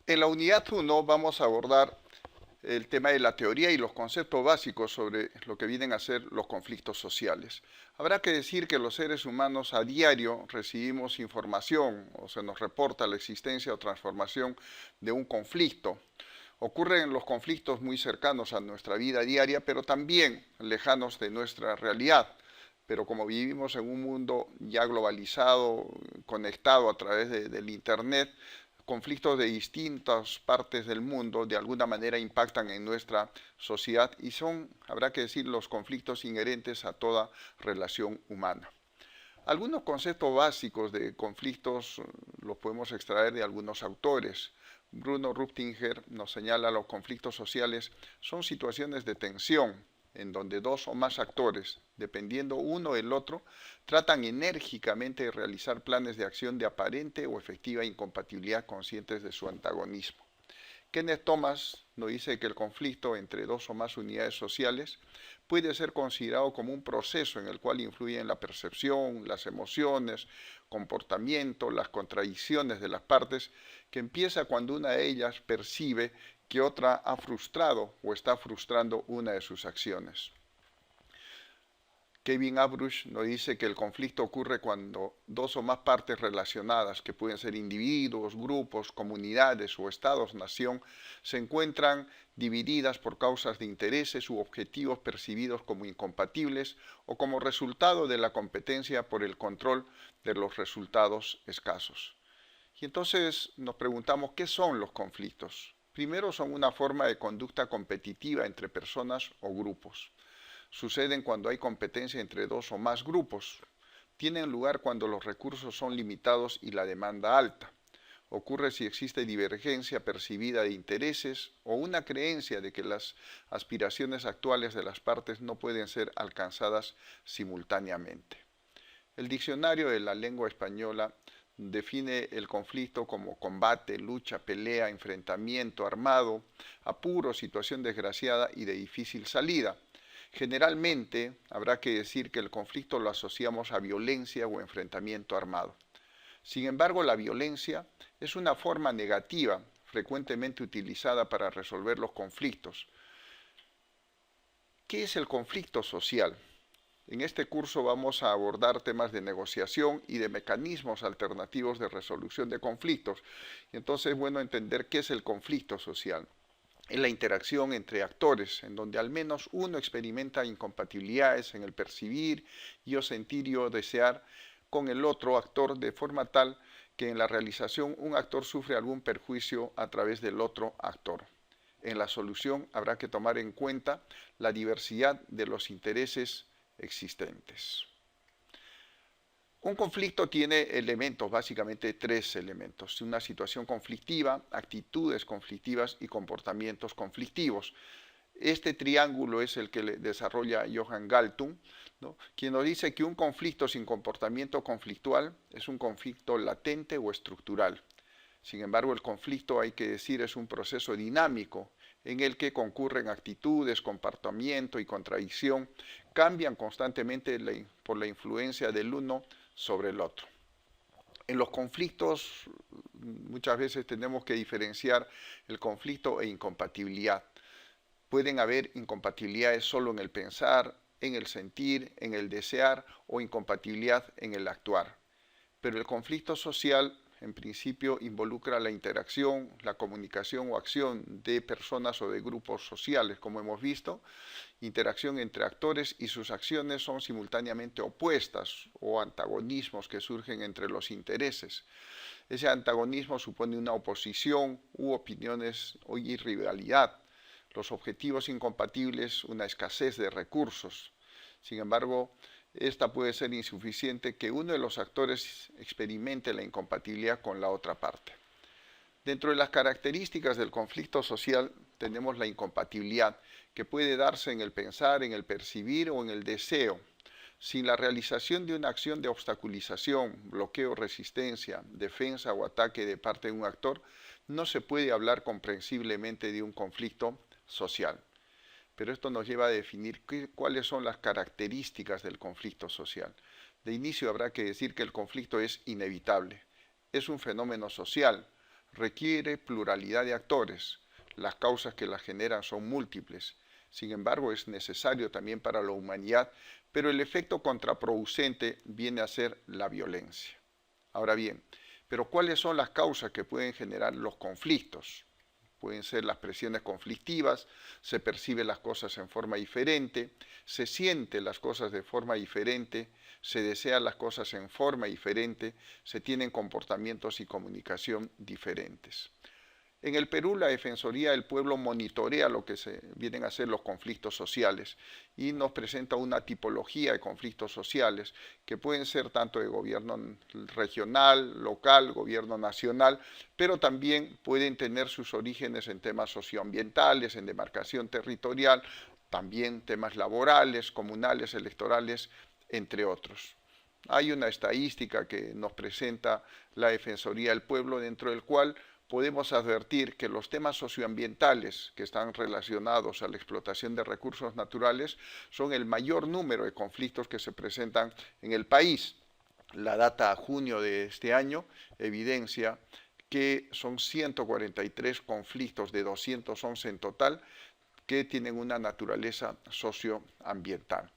En la unidad 1 vamos a abordar el tema de la teoría y los conceptos básicos sobre lo que vienen a ser los conflictos sociales. Habrá que decir que los seres humanos a diario recibimos información o se nos reporta la existencia o transformación de un conflicto. Ocurren los conflictos muy cercanos a nuestra vida diaria, pero también lejanos de nuestra realidad. Pero como vivimos en un mundo ya globalizado, conectado a través del Internet, conflictos de distintas partes del mundo de alguna manera impactan en nuestra sociedad y son, habrá que decir, los conflictos inherentes a toda relación humana. Algunos conceptos básicos de conflictos los podemos extraer de algunos autores. Bruno Ruptinger nos señala los conflictos sociales son situaciones de tensión en donde dos o más actores, dependiendo uno del otro, tratan enérgicamente de realizar planes de acción de aparente o efectiva incompatibilidad conscientes de su antagonismo. Kenneth Thomas nos dice que el conflicto entre dos o más unidades sociales puede ser considerado como un proceso en el cual influyen la percepción, las emociones, comportamiento, las contradicciones de las partes, que empieza cuando una de ellas percibe que otra ha frustrado o está frustrando una de sus acciones. Kevin Abrush nos dice que el conflicto ocurre cuando dos o más partes relacionadas, que pueden ser individuos, grupos, comunidades o estados-nación, se encuentran divididas por causas de intereses u objetivos percibidos como incompatibles o como resultado de la competencia por el control de los resultados escasos. Y entonces nos preguntamos, ¿qué son los conflictos? Primero son una forma de conducta competitiva entre personas o grupos. Suceden cuando hay competencia entre dos o más grupos. Tienen lugar cuando los recursos son limitados y la demanda alta. Ocurre si existe divergencia percibida de intereses o una creencia de que las aspiraciones actuales de las partes no pueden ser alcanzadas simultáneamente. El diccionario de la lengua española define el conflicto como combate, lucha, pelea, enfrentamiento armado, apuro, situación desgraciada y de difícil salida. Generalmente habrá que decir que el conflicto lo asociamos a violencia o enfrentamiento armado. Sin embargo, la violencia es una forma negativa frecuentemente utilizada para resolver los conflictos. ¿Qué es el conflicto social? En este curso vamos a abordar temas de negociación y de mecanismos alternativos de resolución de conflictos. Y entonces es bueno entender qué es el conflicto social. Es la interacción entre actores, en donde al menos uno experimenta incompatibilidades en el percibir y o sentir y o desear con el otro actor de forma tal que en la realización un actor sufre algún perjuicio a través del otro actor. En la solución habrá que tomar en cuenta la diversidad de los intereses existentes. Un conflicto tiene elementos, básicamente tres elementos. Una situación conflictiva, actitudes conflictivas y comportamientos conflictivos. Este triángulo es el que desarrolla Johann Galtung, ¿no?, quien nos dice que un conflicto sin comportamiento conflictual es un conflicto latente o estructural. Sin embargo, el conflicto, hay que decir, es un proceso dinámico en el que concurren actitudes, comportamiento y contradicción, cambian constantemente por la influencia del uno sobre el otro. En los conflictos muchas veces tenemos que diferenciar el conflicto e incompatibilidad. Pueden haber incompatibilidades solo en el pensar, en el sentir, en el desear o incompatibilidad en el actuar. Pero el conflicto social en principio involucra la interacción, la comunicación o acción de personas o de grupos sociales, como hemos visto, interacción entre actores y sus acciones son simultáneamente opuestas o antagonismos que surgen entre los intereses. Ese antagonismo supone una oposición u opiniones y rivalidad. Los objetivos incompatibles, una escasez de recursos. Sin embargo, esta puede ser insuficiente que uno de los actores experimente la incompatibilidad con la otra parte. Dentro de las características del conflicto social tenemos la incompatibilidad, que puede darse en el pensar, en el percibir o en el deseo. Sin la realización de una acción de obstaculización, bloqueo, resistencia, defensa o ataque de parte de un actor, no se puede hablar comprensiblemente de un conflicto social. Pero esto nos lleva a definir cuáles son las características del conflicto social. De inicio habrá que decir que el conflicto es inevitable, es un fenómeno social, requiere pluralidad de actores. Las causas que las generan son múltiples. Sin embargo, es necesario también para la humanidad, pero el efecto contraproducente viene a ser la violencia. Ahora bien, pero ¿cuáles son las causas que pueden generar los conflictos? Pueden ser las presiones conflictivas, se perciben las cosas en forma diferente, se sienten las cosas de forma diferente, se desean las cosas en forma diferente, se tienen comportamientos y comunicación diferentes. En el Perú, la Defensoría del Pueblo monitorea lo que se vienen a ser los conflictos sociales y nos presenta una tipología de conflictos sociales que pueden ser tanto de gobierno regional, local, gobierno nacional, pero también pueden tener sus orígenes en temas socioambientales, en demarcación territorial, también temas laborales, comunales, electorales, entre otros. Hay una estadística que nos presenta la Defensoría del Pueblo, dentro del cual podemos advertir que los temas socioambientales que están relacionados a la explotación de recursos naturales son el mayor número de conflictos que se presentan en el país. La data a junio de este año evidencia que son 143 conflictos de 211 en total que tienen una naturaleza socioambiental.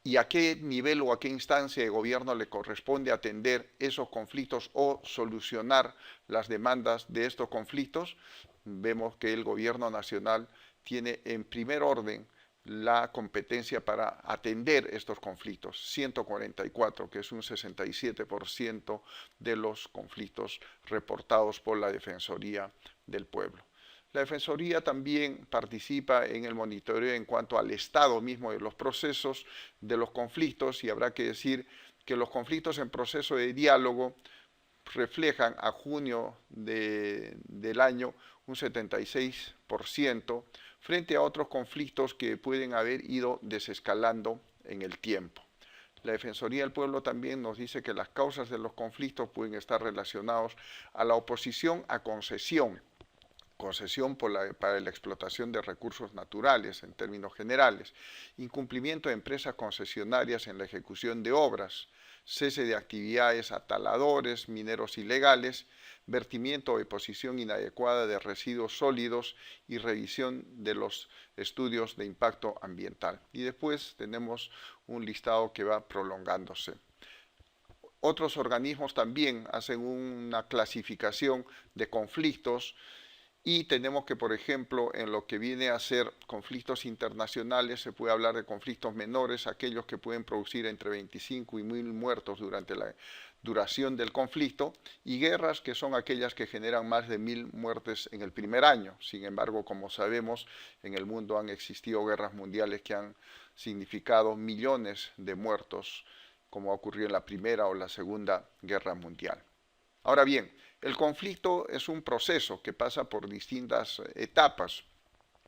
¿Y a qué nivel o a qué instancia de gobierno le corresponde atender esos conflictos o solucionar las demandas de estos conflictos? Vemos que el gobierno nacional tiene en primer orden la competencia para atender estos conflictos, 144, que es un 67% de los conflictos reportados por la Defensoría del Pueblo. La Defensoría también participa en el monitoreo en cuanto al estado mismo de los procesos, de los conflictos, y habrá que decir que los conflictos en proceso de diálogo reflejan a junio del año un 76% frente a otros conflictos que pueden haber ido desescalando en el tiempo. La Defensoría del Pueblo también nos dice que las causas de los conflictos pueden estar relacionados a la oposición a concesión para la explotación de recursos naturales en términos generales, incumplimiento de empresas concesionarias en la ejecución de obras, cese de actividades a taladores, mineros ilegales, vertimiento o deposición inadecuada de residuos sólidos y revisión de los estudios de impacto ambiental. Y después tenemos un listado que va prolongándose. Otros organismos también hacen una clasificación de conflictos. Y tenemos que, por ejemplo, en lo que viene a ser conflictos internacionales, se puede hablar de conflictos menores, aquellos que pueden producir entre 25 y 1000 muertos durante la duración del conflicto, y guerras que son aquellas que generan más de 1000 muertes en el primer año. Sin embargo, como sabemos, en el mundo han existido guerras mundiales que han significado millones de muertos, como ocurrió en la Primera o la Segunda Guerra Mundial. Ahora bien, el conflicto es un proceso que pasa por distintas etapas.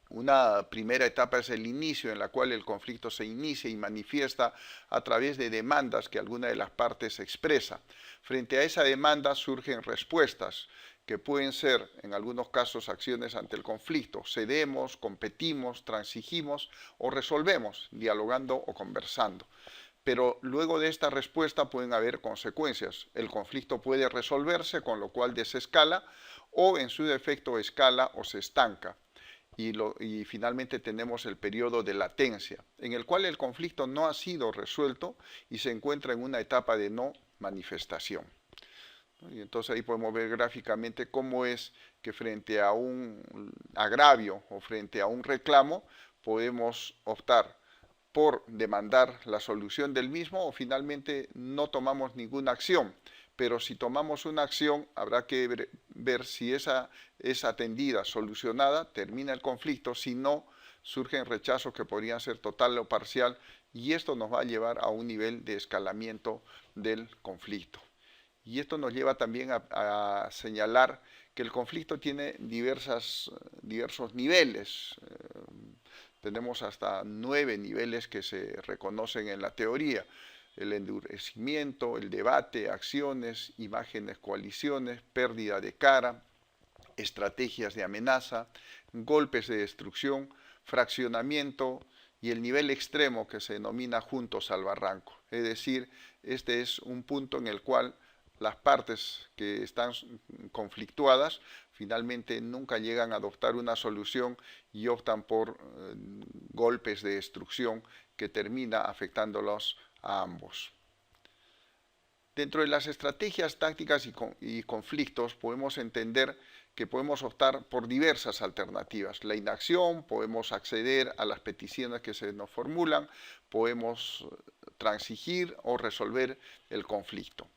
Una primera etapa es el inicio, en la cual el conflicto se inicia y manifiesta a través de demandas que alguna de las partes expresa. Frente a esa demanda surgen respuestas, que pueden ser, en algunos casos, acciones ante el conflicto. Cedemos, competimos, transigimos o resolvemos, dialogando o conversando. Pero luego de esta respuesta pueden haber consecuencias. El conflicto puede resolverse, con lo cual desescala, o en su defecto escala o se estanca. Y finalmente tenemos el periodo de latencia, en el cual el conflicto no ha sido resuelto y se encuentra en una etapa de no manifestación. Y entonces ahí podemos ver gráficamente cómo es que frente a un agravio o frente a un reclamo podemos optar por demandar la solución del mismo o finalmente no tomamos ninguna acción. Pero si tomamos una acción, habrá que ver si esa es atendida, solucionada, termina el conflicto. Si no, surgen rechazos que podrían ser total o parcial, y esto nos va a llevar a un nivel de escalamiento del conflicto. Y esto nos lleva también a señalar que el conflicto tiene diversos niveles. Tenemos hasta 9 niveles que se reconocen en la teoría: el endurecimiento, el debate, acciones, imágenes, coaliciones, pérdida de cara, estrategias de amenaza, golpes de destrucción, fraccionamiento y el nivel extremo que se denomina juntos al barranco. Es decir, este es un punto en el cual las partes que están conflictuadas finalmente nunca llegan a adoptar una solución y optan por golpes de destrucción que termina afectándolos a ambos. Dentro de las estrategias tácticas y conflictos podemos entender que podemos optar por diversas alternativas. La inacción, podemos acceder a las peticiones que se nos formulan, podemos transigir o resolver el conflicto.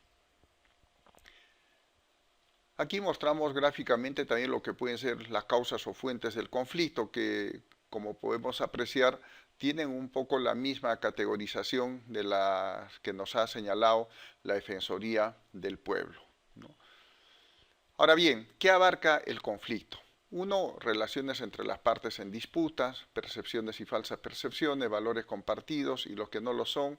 Aquí mostramos gráficamente también lo que pueden ser las causas o fuentes del conflicto, que como podemos apreciar tienen un poco la misma categorización de las que nos ha señalado la Defensoría del Pueblo, ¿no? Ahora bien, ¿qué abarca el conflicto? Uno, relaciones entre las partes en disputas, percepciones y falsas percepciones, valores compartidos y los que no lo son,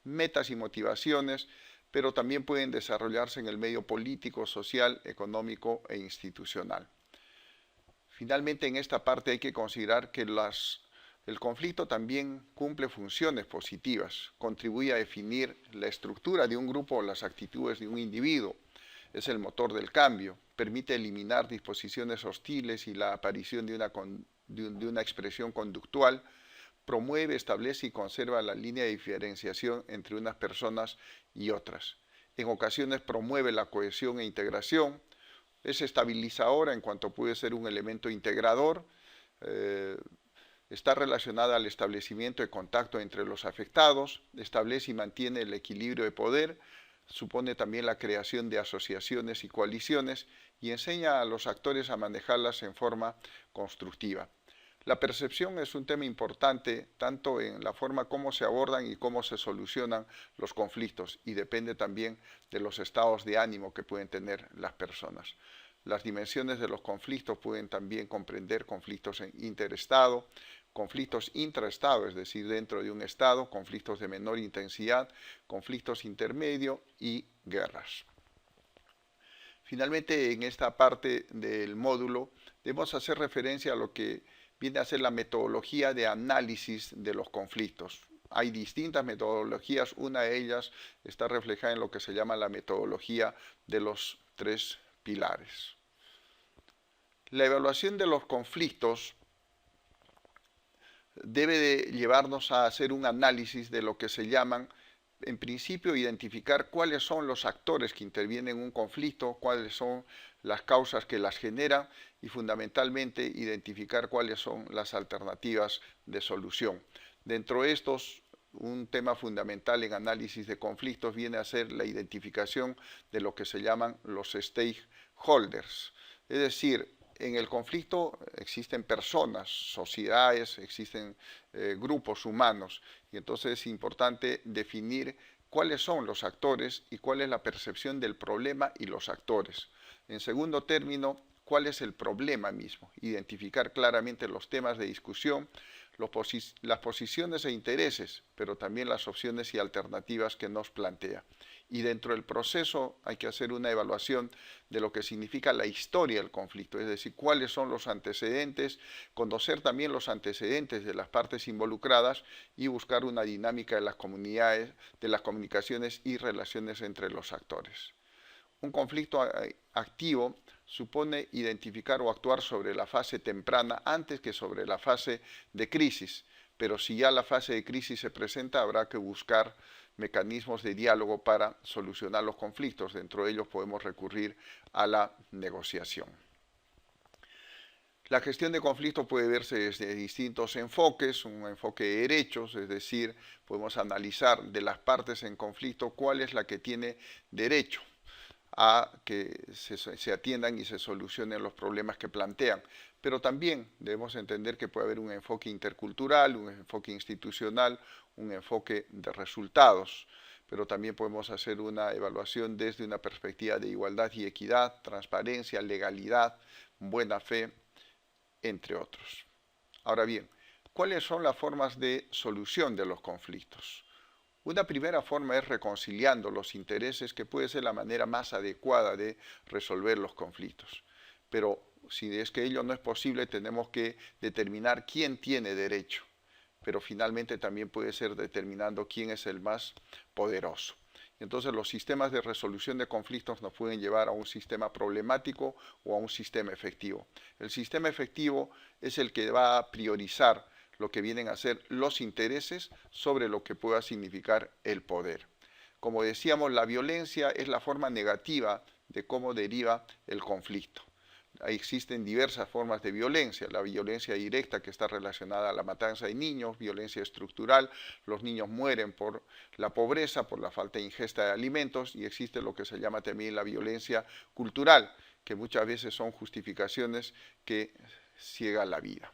metas y motivaciones, pero también pueden desarrollarse en el medio político, social, económico e institucional. Finalmente, en esta parte hay que considerar que el conflicto también cumple funciones positivas, contribuye a definir la estructura de un grupo o las actitudes de un individuo, es el motor del cambio, permite eliminar disposiciones hostiles y la aparición de una expresión conductual, promueve, establece y conserva la línea de diferenciación entre unas personas y otras. En ocasiones promueve la cohesión e integración, es estabilizadora en cuanto puede ser un elemento integrador, está relacionada al establecimiento de contacto entre los afectados, establece y mantiene el equilibrio de poder, supone también la creación de asociaciones y coaliciones y enseña a los actores a manejarlas en forma constructiva. La percepción es un tema importante tanto en la forma como se abordan y cómo se solucionan los conflictos y depende también de los estados de ánimo que pueden tener las personas. Las dimensiones de los conflictos pueden también comprender conflictos interestado, conflictos intraestado, es decir, dentro de un estado, conflictos de menor intensidad, conflictos intermedios y guerras. Finalmente, en esta parte del módulo, debemos hacer referencia a lo que viene a ser la metodología de análisis de los conflictos. Hay distintas metodologías, una de ellas está reflejada en lo que se llama la metodología de los 3 pilares. La evaluación de los conflictos debe de llevarnos a hacer un análisis de lo que se llaman, en principio, identificar cuáles son los actores que intervienen en un conflicto, cuáles son las causas que las generan y fundamentalmente identificar cuáles son las alternativas de solución. Dentro de estos, un tema fundamental en análisis de conflictos viene a ser la identificación de lo que se llaman los stakeholders, es decir, en el conflicto existen personas, sociedades, existen grupos humanos y entonces es importante definir cuáles son los actores y cuál es la percepción del problema y los actores. En segundo término, cuál es el problema mismo, identificar claramente los temas de discusión, las posiciones e intereses, pero también las opciones y alternativas que nos plantea. Y dentro del proceso hay que hacer una evaluación de lo que significa la historia del conflicto, es decir, cuáles son los antecedentes, conocer también los antecedentes de las partes involucradas y buscar una dinámica de las comunidades, de las comunicaciones y relaciones entre los actores. Un conflicto activo supone identificar o actuar sobre la fase temprana antes que sobre la fase de crisis, pero si ya la fase de crisis se presenta habrá que buscar mecanismos de diálogo para solucionar los conflictos. Dentro de ellos podemos recurrir a la negociación. La gestión de conflictos puede verse desde distintos enfoques, un enfoque de derechos, es decir, podemos analizar de las partes en conflicto cuál es la que tiene derecho a que se atiendan y se solucionen los problemas que plantean. Pero también debemos entender que puede haber un enfoque intercultural, un enfoque institucional, un enfoque de resultados. Pero también podemos hacer una evaluación desde una perspectiva de igualdad y equidad, transparencia, legalidad, buena fe, entre otros. Ahora bien, ¿cuáles son las formas de solución de los conflictos? Una primera forma es reconciliando los intereses, que puede ser la manera más adecuada de resolver los conflictos. Pero si es que ello no es posible, tenemos que determinar quién tiene derecho. Pero finalmente también puede ser determinando quién es el más poderoso. Entonces los sistemas de resolución de conflictos nos pueden llevar a un sistema problemático o a un sistema efectivo. El sistema efectivo es el que va a priorizar lo que vienen a ser los intereses sobre lo que pueda significar el poder. Como decíamos, la violencia es la forma negativa de cómo deriva el conflicto. Existen diversas formas de violencia, la violencia directa que está relacionada a la matanza de niños, violencia estructural, los niños mueren por la pobreza, por la falta de ingesta de alimentos, y existe lo que se llama también la violencia cultural, que muchas veces son justificaciones que ciegan la vida.